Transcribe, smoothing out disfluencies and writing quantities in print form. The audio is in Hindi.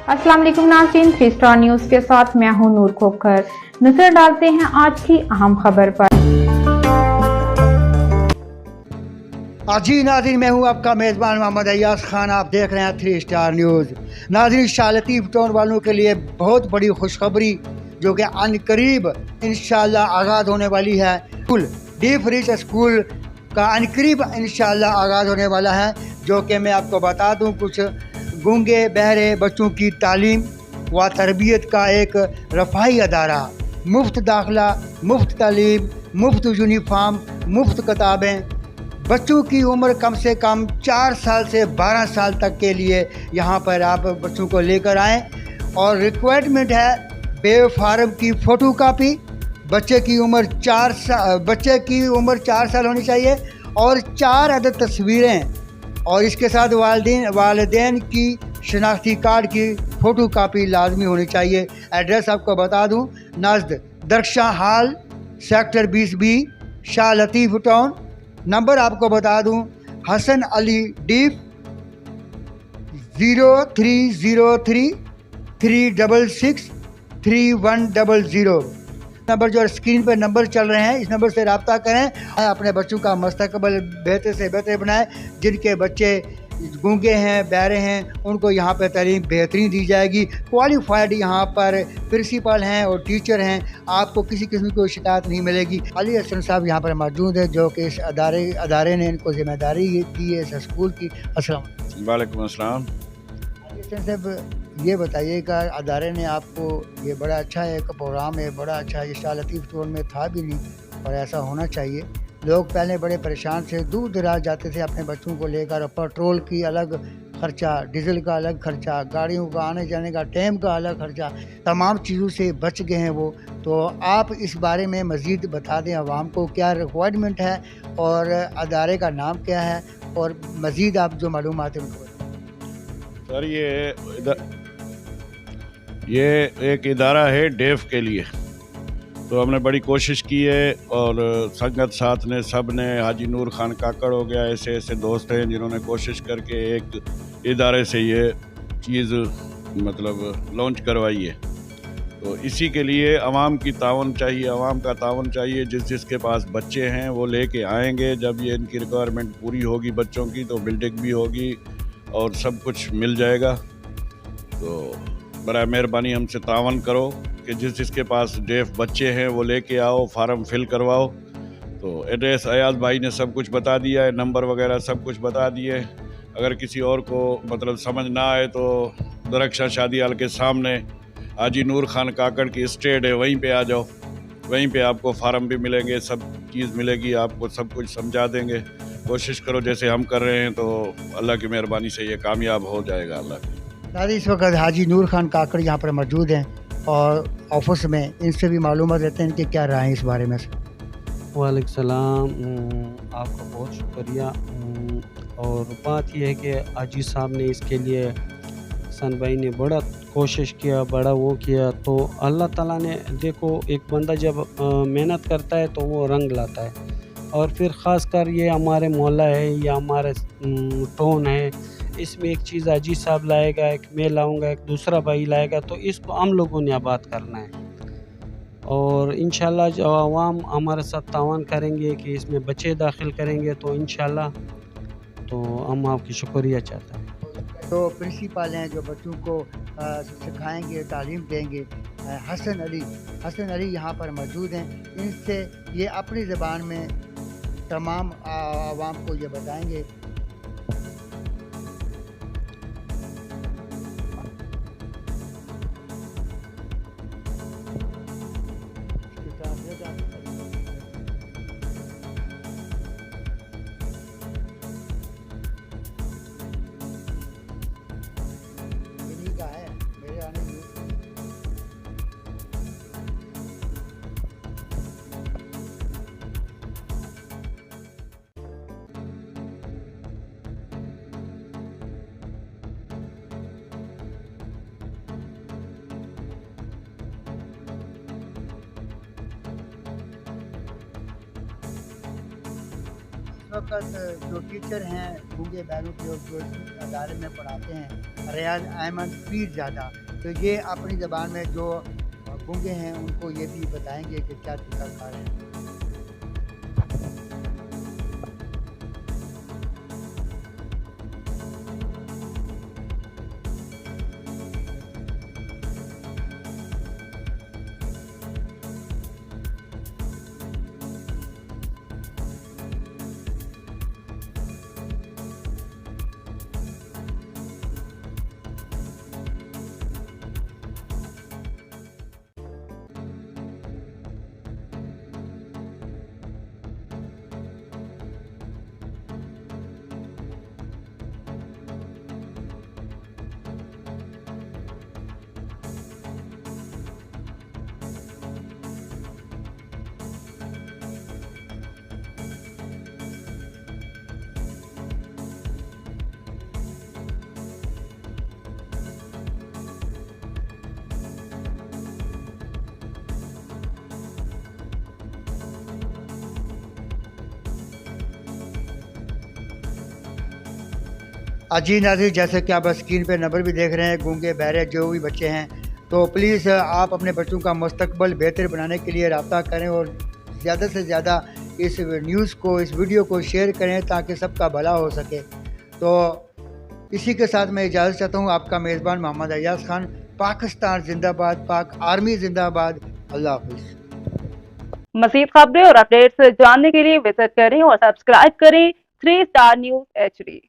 अस्सलाम वालेकुम नाज़रीन, 3 स्टार न्यूज़ के साथ मैं हूं नूर खोखर। नजर डालते हैं आज की अहम खबर पर। जी नाज़रीन, मैं हूं आपका मेज़बान मोहम्मद अय्याज खान। आप देख रहे हैं 3 स्टार न्यूज़। नाज़रीन, शाह लतीफ़ टाउन वालों के लिए बहुत बड़ी खुशखबरी जो कि अनकरीब इंशाअल्लाह आगाज़ होने वाली है। स्कूल डीप रिच स्कूल का अनकरीब इंशाअल्लाह आगाज़ होने वाला है, जो कि मैं आपको बता दूं, कुछ गूंगे बहरे बच्चों की तालीम व तरबियत का एक रफ़ाही अदारा। मुफ्त दाखिला, मुफ्त तालीम, मुफ्त यूनिफॉर्म, मुफ्त किताबें। बच्चों की उम्र कम से कम 4 साल से 12 साल तक के लिए यहाँ पर आप बच्चों को लेकर आएँ। और रिक्वायरमेंट है बे फार्म की फ़ोटो कापी। बच्चे की उम्र 4 साल होनी चाहिए और 4 अदद तस्वीरें, और इसके साथ वालिदैन की शनाख्ती कार्ड की फ़ोटो कापी लाजमी होनी चाहिए। एड्रेस आपको बता दूं, नज़द दरख्शां हाल, sector 20B, Shah Latif town. Number आपको बता दूं, हसन अली डीप 0303 366 3100। नंबर जो स्क्रीन पर नंबर चल रहे हैं, इस नंबर से रब्ता करें। अपने बच्चों का मुस्तकबिल बेहतर से बेहतर बनाएं। जिनके बच्चे गूंगे हैं, बहरे हैं, उनको यहाँ पर तालीम बेहतरीन दी जाएगी। क्वालिफाइड यहाँ पर प्रिंसिपल हैं और टीचर हैं। आपको किसी किस्म की कोई शिकायत नहीं मिलेगी। अली हसन साहब यहाँ पर मौजूद है, जो कि इस अदारे ने इनको जिम्मेदारी दी है इस स्कूल की। अस्सलाम वालेकुम अस्सलाम। अली हसन साहब, ये बताइएगा, अदारे ने आपको, ये बड़ा अच्छा है, एक प्रोग्राम है, बड़ा अच्छा है। शाह लतीफ़ टाउन में था भी नहीं और ऐसा होना चाहिए। लोग पहले बड़े परेशान से दूर दराज जाते थे अपने बच्चों को लेकर। पेट्रोल की अलग खर्चा, डीजल का अलग खर्चा, गाड़ियों का आने जाने का टाइम का अलग खर्चा, तमाम चीज़ों से बच गए हैं वो। तो आप इस बारे में मज़ीद बता दें आवाम को, क्या रिक्वायरमेंट है और अदारे का नाम क्या है, और मज़ीद आप जो मालूमात है उनको। सर, ये एक इदारा है डेफ के लिए, तो हमने बड़ी कोशिश की है और संगत साथ ने, सब ने, हाजी नूर खान काकड़ हो गया, ऐसे ऐसे दोस्त हैं जिन्होंने कोशिश करके एक इदारे से ये चीज़ मतलब लॉन्च करवाई है। तो इसी के लिए आवाम की तावन चाहिए, आवाम का तावन चाहिए। जिसके पास बच्चे हैं वो लेके आएंगे। जब ये इनकी रिक्वायरमेंट पूरी होगी बच्चों की, तो बिल्डिंग भी होगी और सब कुछ मिल जाएगा। तो बराए मेहरबानी हमसे तावन करो कि जिसके पास डेफ बच्चे हैं वो लेके आओ, फार्म फिल करवाओ। तो एड्रेस अयाज भाई ने सब कुछ बता दिया है, नंबर वगैरह सब कुछ बता दिए। अगर किसी और को मतलब समझ ना आए तो दरख्शां शादी हाल के सामने हाजी नूर खान काकड़ की स्टेट है, वहीं पे आ जाओ। वहीं पे आपको फार्म भी मिलेंगे, सब चीज़ मिलेगी, आपको सब कुछ समझा देंगे। कोशिश करो जैसे हम कर रहे हैं, तो अल्लाह की मेहरबानी से ये कामयाब हो जाएगा। अल्लाह दादी, इस वक्त हाजी नूर खान काकड़ यहाँ पर मौजूद हैं और ऑफिस में, इनसे भी मालूमात लेते हैं कि क्या राय है इस बारे में। वालेकुम सलाम, आपका बहुत शुक्रिया। और बात यह है कि हाजी साहब ने इसके लिए, हसन भाई ने बड़ा कोशिश किया, बड़ा वो किया। तो अल्लाह ताला ने, देखो, एक बंदा जब मेहनत करता है तो वो रंग लाता है। और फिर ख़ास कर ये हमारे मोहल्ला है या हमारे टाउन है, इसमें एक चीज़ हाजी साहब लाएगा, एक मैं लाऊंगा, एक दूसरा भाई लाएगा, तो इसको हम लोगों ने आबाद करना है। और इंशाल्लाह जो आवाम हमारे साथ तावन करेंगे कि इसमें बच्चे दाखिल करेंगे, तो इंशाल्लाह तो हम आपकी शुक्रिया चाहते हैं। तो प्रिंसिपल हैं जो बच्चों को सिखाएंगे, तालीम देंगे, हसन अली यहाँ पर मौजूद हैं। इनसे ये अपनी ज़बान में तमाम आवाम को ये बताएंगे। इन्हीं का है, मेरे आने की। वक्त जो टीचर हैं गूंगे बहरों के और जो इस अदारे में पढ़ाते हैं रियाज अहमद पीरजादा, तो ये अपनी ज़बान में जो गूंगे हैं उनको ये भी बताएंगे कि क्या तरीक़ाकार है। जी नाज़रीन, जैसे कि आप स्क्रीन पे नंबर भी देख रहे हैं, गूंगे बहरे जो भी बच्चे हैं, तो प्लीज़ आप अपने बच्चों का मुस्तकबिल बेहतर बनाने के लिए रब्ता करें और ज़्यादा से ज़्यादा इस न्यूज़ को, इस वीडियो को शेयर करें ताकि सबका भला हो सके। तो इसी के साथ मैं इजाज़त चाहता हूँ, आपका मेज़बान मोहम्मद अय्याज़ खान। पाकिस्तान जिंदाबाद, पाक आर्मी जिंदाबाद। अल्लाह हाफ़िज़। मज़ीद खबरें और अपडेट्स जानने के लिए विजिट करें और सब्सक्राइब करें 3 स्टार न्यूज़ HD।